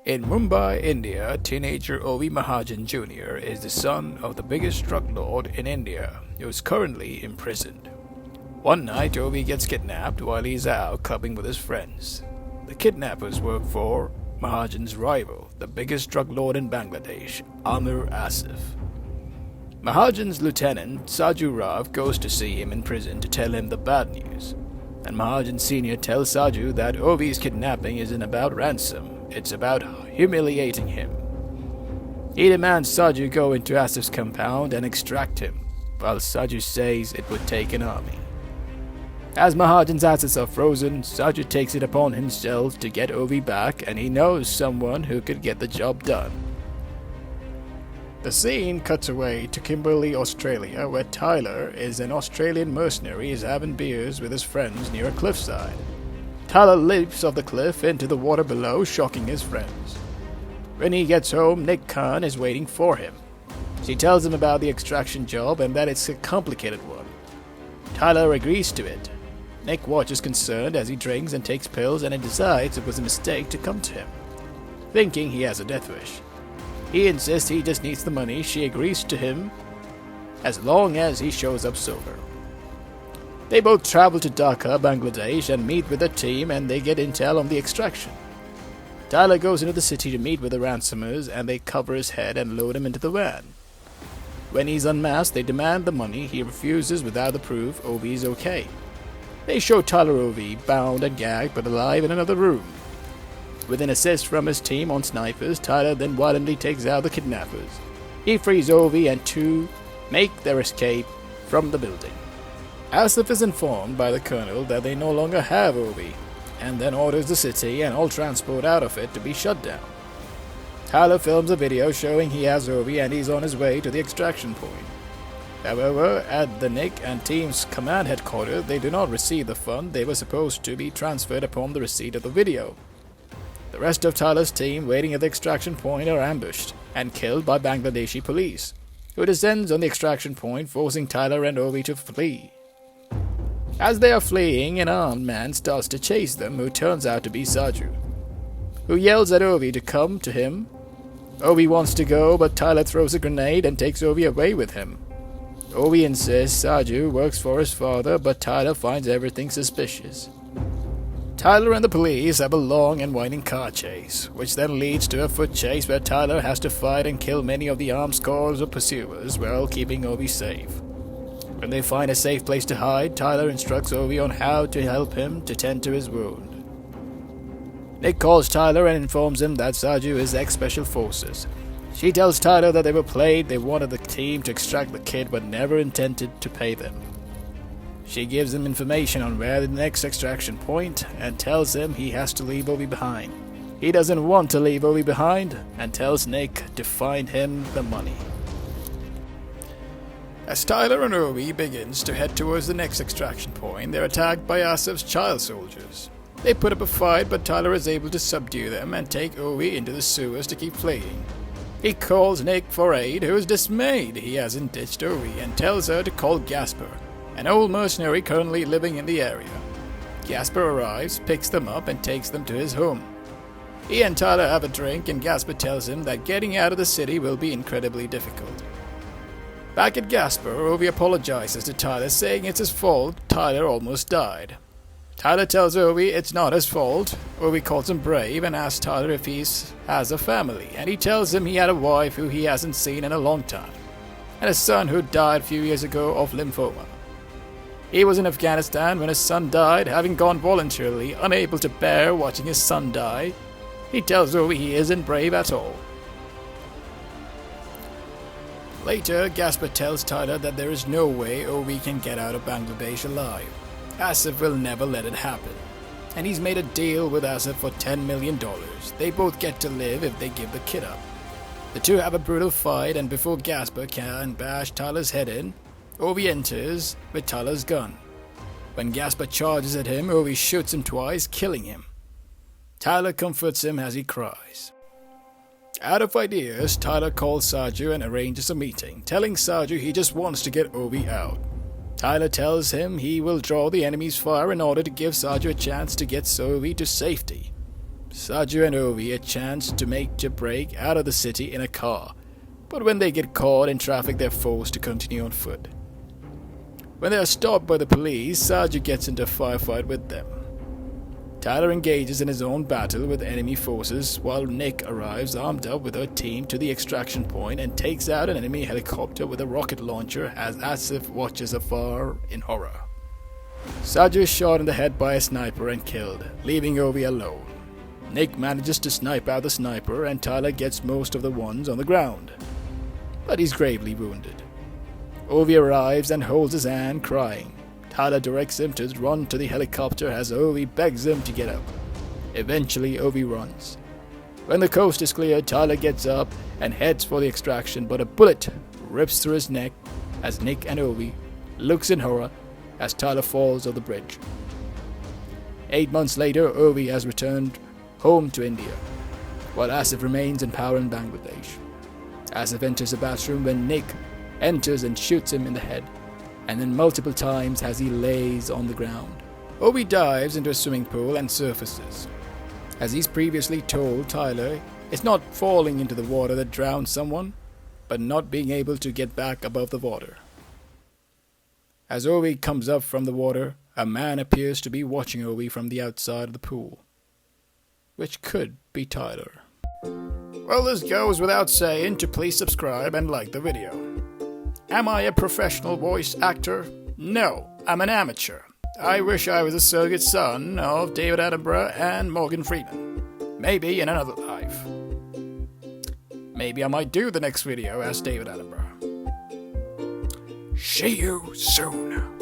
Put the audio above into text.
In Mumbai, India, teenager Ovi Mahajan Jr. is the son of the biggest drug lord in India, who is currently imprisoned. One night, Ovi gets kidnapped while he's out clubbing with his friends. The kidnappers work for Mahajan's rival, the biggest drug lord in Bangladesh, Amir Asif. Mahajan's lieutenant, Saju Rav, goes to see him in prison to tell him the bad news. And Mahajan Sr. tells Saju that Ovi's kidnapping isn't about ransom. It's about humiliating him. He demands Saju go into Asif's compound and extract him, while Saju says it would take an army. As Mahajan's assets are frozen, Saju takes it upon himself to get Ovi back, and he knows someone who could get the job done. The scene cuts away to Kimberley, Australia, where Tyler is an Australian mercenary is having beers with his friends near a cliffside. Tyler leaps off the cliff into the water below, shocking his friends. When he gets home, Nick Khan is waiting for him. She tells him about the extraction job and that it's a complicated one. Tyler agrees to it. Nick watches concerned as he drinks and takes pills, and he decides it was a mistake to come to him, thinking he has a death wish. He insists he just needs the money. She agrees to him as long as he shows up sober. They both travel to Dhaka, Bangladesh, and meet with the team, and they get intel on the extraction. Tyler goes into the city to meet with the ransomers, and they cover his head and load him into the van. When he's unmasked, they demand the money. He refuses without the proof Ovi is okay. They show Tyler Ovi bound and gagged but alive in another room. With an assist from his team on snipers, Tyler then violently takes out the kidnappers. He frees Ovi and two make their escape from the building. Asif is informed by the colonel that they no longer have Ovi, and then orders the city and all transport out of it to be shut down. Tyler films a video showing he has Ovi and he's on his way to the extraction point. However, at the Nick and team's command headquarters, they do not receive the fund they were supposed to be transferred upon the receipt of the video. The rest of Tyler's team waiting at the extraction point are ambushed and killed by Bangladeshi police, who descends on the extraction point, forcing Tyler and Ovi to flee. As they are fleeing, an armed man starts to chase them, who turns out to be Saju, who yells at Ovi to come to him. Ovi wants to go, but Tyler throws a grenade and takes Ovi away with him. Ovi insists Saju works for his father, but Tyler finds everything suspicious. Tyler and the police have a long and winding car chase, which then leads to a foot chase where Tyler has to fight and kill many of the armed scores of pursuers while keeping Ovi safe. When they find a safe place to hide, Tyler instructs Ovi on how to help him to tend to his wound. Nick calls Tyler and informs him that Saju is ex-Special Forces. She tells Tyler that they were played, they wanted the team to extract the kid but never intended to pay them. She gives him information on where the next extraction point and tells him he has to leave Ovi behind. He doesn't want to leave Ovi behind and tells Nick to find him the money. As Tyler and Ovi begins to head towards the next extraction point, they're attacked by Asif's child soldiers. They put up a fight, but Tyler is able to subdue them and take Ovi into the sewers to keep fleeing. He calls Nick for aid, who is dismayed he hasn't ditched Ovi, and tells her to call Gasper, an old mercenary currently living in the area. Gasper arrives, picks them up, and takes them to his home. He and Tyler have a drink, and Gasper tells him that getting out of the city will be incredibly difficult. Back at Gasper, Ovi apologizes to Tyler, saying it's his fault Tyler almost died. Tyler tells Ovi it's not his fault. Ovi calls him brave and asks Tyler if he has a family, and he tells him he had a wife who he hasn't seen in a long time, and a son who died a few years ago of lymphoma. He was in Afghanistan when his son died, having gone voluntarily, unable to bear watching his son die. He tells Ovi he isn't brave at all. Later, Gasper tells Tyler that there is no way Ovi can get out of Bangladesh alive. Asif will never let it happen, and he's made a deal with Asif for $10 million. They both get to live if they give the kid up. The two have a brutal fight, and before Gasper can bash Tyler's head in, Ovi enters with Tyler's gun. When Gasper charges at him, Ovi shoots him twice, killing him. Tyler comforts him as he cries. Out of ideas, Tyler calls Saju and arranges a meeting, telling Saju he just wants to get Ovi out. Tyler tells him he will draw the enemy's fire in order to give Saju a chance to get Ovi to safety. Saju and Ovi a chance to make a break out of the city in a car, but when they get caught in traffic they're forced to continue on foot. When they are stopped by the police, Saju gets into a firefight with them. Tyler engages in his own battle with enemy forces while Nick arrives armed up with her team to the extraction point and takes out an enemy helicopter with a rocket launcher as Asif watches afar in horror. Saju is shot in the head by a sniper and killed, leaving Ovi alone. Nick manages to snipe out the sniper and Tyler gets most of the ones on the ground, but he's gravely wounded. Ovi arrives and holds his hand, crying. Tyler directs him to run to the helicopter as Ovi begs him to get up. Eventually, Ovi runs. When the coast is clear, Tyler gets up and heads for the extraction, but a bullet rips through his neck as Nick and Ovi looks in horror as Tyler falls off the bridge. 8 months later, Ovi has returned home to India, while Asif remains in power in Bangladesh. Asif enters a bathroom when Nick enters and shoots him in the head, and then multiple times as he lays on the ground. Ovi dives into a swimming pool and surfaces. As he's previously told Tyler, it's not falling into the water that drowns someone, but not being able to get back above the water. As Ovi comes up from the water, a man appears to be watching Ovi from the outside of the pool, which could be Tyler. Well, this goes without saying to please subscribe and like the video. Am I a professional voice actor? No, I'm an amateur. I wish I was a surrogate son of David Attenborough and Morgan Freeman. Maybe in another life. Maybe I might do the next video as David Attenborough. See you soon.